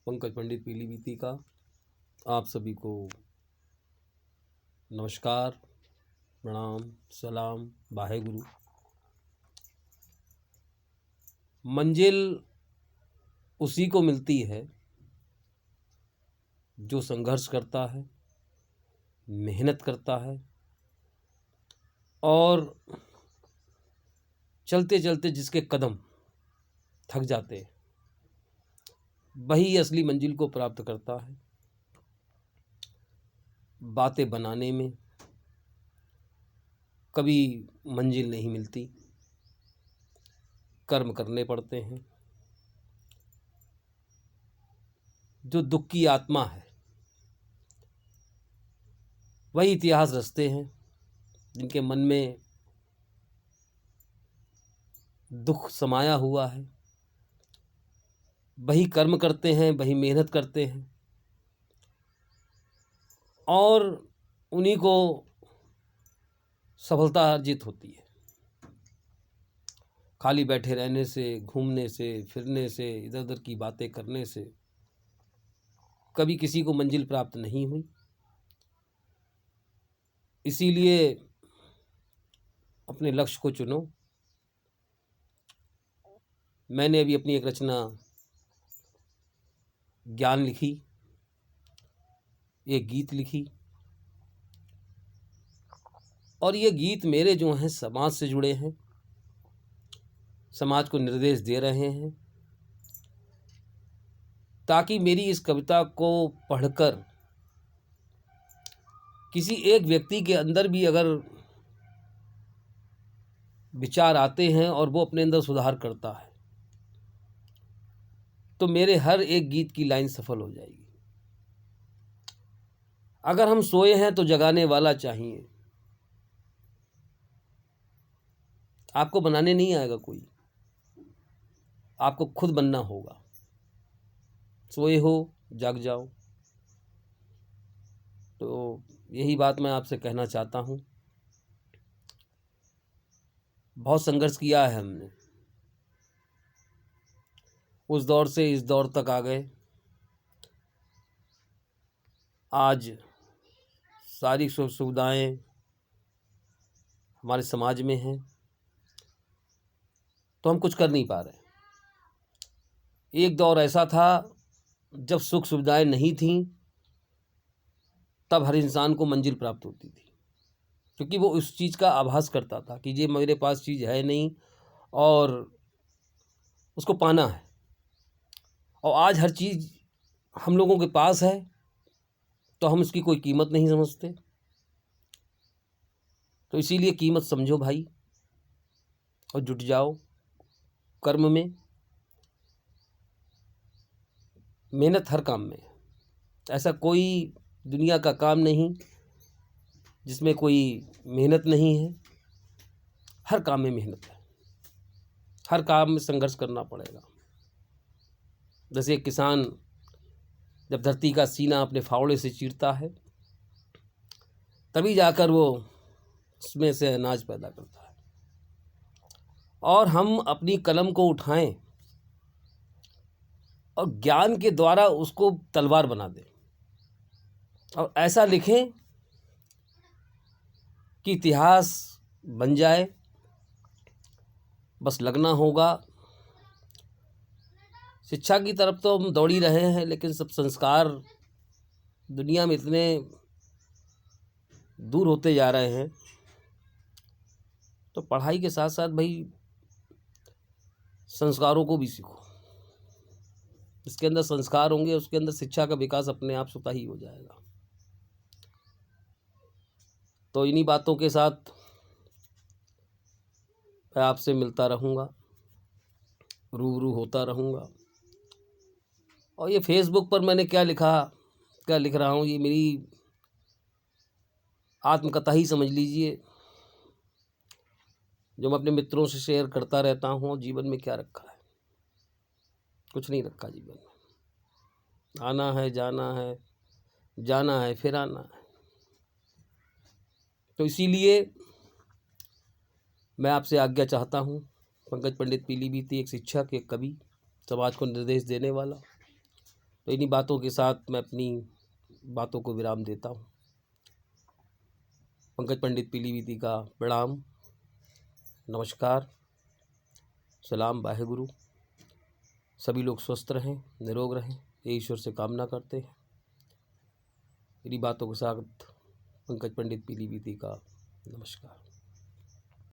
पंकज पंडित पीलीभीती का आप सभी को नमस्कार, प्रणाम, सलाम, वाहेगुरु। मंजिल उसी को मिलती है जो संघर्ष करता है, मेहनत करता है और चलते चलते जिसके कदम थक जाते हैं, वही असली मंजिल को प्राप्त करता है। बातें बनाने में कभी मंजिल नहीं मिलती, कर्म करने पड़ते हैं। जो दुख की आत्मा है वही इतिहास रचते हैं, जिनके मन में दुख समाया हुआ है वही कर्म करते हैं, वही मेहनत करते हैं और उन्हीं को सफलता अर्जित होती है। खाली बैठे रहने से, घूमने से, फिरने से, इधर उधर की बातें करने से कभी किसी को मंजिल प्राप्त नहीं हुई। इसीलिए अपने लक्ष्य को चुनो। मैंने अभी अपनी एक रचना ज्ञान लिखी, एक गीत लिखी और ये गीत मेरे जो हैं समाज से जुड़े हैं, समाज को निर्देश दे रहे हैं, ताकि मेरी इस कविता को पढ़कर किसी एक व्यक्ति के अंदर भी अगर विचार आते हैं और वो अपने अंदर सुधार करता है तो मेरे हर एक गीत की लाइन सफल हो जाएगी। अगर हम सोए हैं तो जगाने वाला चाहिए। आपको बनाने नहीं आएगा कोई, आपको खुद बनना होगा। सोए हो, जाग जाओ। तो यही बात मैं आपसे कहना चाहता हूँ। बहुत संघर्ष किया है हमने, उस दौर से इस दौर तक आ गए। आज सारी सुख सुविधाएं हमारे समाज में हैं तो हम कुछ कर नहीं पा रहे। एक दौर ऐसा था जब सुख सुविधाएं नहीं थीं, तब हर इंसान को मंजिल प्राप्त होती थी, क्योंकि वो उस चीज़ का आभास करता था कि ये मेरे पास चीज़ है नहीं और उसको पाना है। और आज हर चीज़ हम लोगों के पास है तो हम उसकी कोई कीमत नहीं समझते। तो इसीलिए कीमत समझो भाई और जुट जाओ कर्म में। मेहनत हर काम में है। ऐसा कोई दुनिया का काम नहीं जिसमें कोई मेहनत नहीं है। हर काम में मेहनत है, हर काम में संघर्ष करना पड़ेगा। जैसे एक किसान जब धरती का सीना अपने फावड़े से चीरता है तभी जाकर वो उसमें से अनाज पैदा करता है। और हम अपनी कलम को उठाएं और ज्ञान के द्वारा उसको तलवार बना दें और ऐसा लिखें कि इतिहास बन जाए। बस लगना होगा। शिक्षा की तरफ तो हम दौड़ ही रहे हैं, लेकिन सब संस्कार दुनिया में इतने दूर होते जा रहे हैं, तो पढ़ाई के साथ साथ भाई संस्कारों को भी सीखो। जिसके अंदर संस्कार होंगे उसके अंदर शिक्षा का विकास अपने आप स्वतः ही हो जाएगा। तो इन्हीं बातों के साथ मैं आपसे मिलता रहूँगा, रूबरू होता रहूँगा। और ये फेसबुक पर मैंने क्या लिख रहा हूँ, ये मेरी आत्मकथा ही समझ लीजिए, जो मैं अपने मित्रों से शेयर करता रहता हूँ। और जीवन में क्या रखा है? कुछ नहीं रखा जीवन में। आना है, जाना है, जाना है, फिर आना है। तो इसीलिए मैं आपसे आज्ञा चाहता हूँ। पंकज पंडित पीलीभीती एक शिक्षक, एक कवि, समाज को निर्देश देने वाला। तो इन्हीं बातों के साथ मैं अपनी बातों को विराम देता हूँ। पंकज पंडित पीलीभीति का प्रणाम, नमस्कार, सलाम, वाहेगुरु। सभी लोग स्वस्थ रहें, निरोग रहें, ये ईश्वर से कामना करते हैं। इन्हीं बातों के साथ पंकज पंडित पीलीभीति का नमस्कार।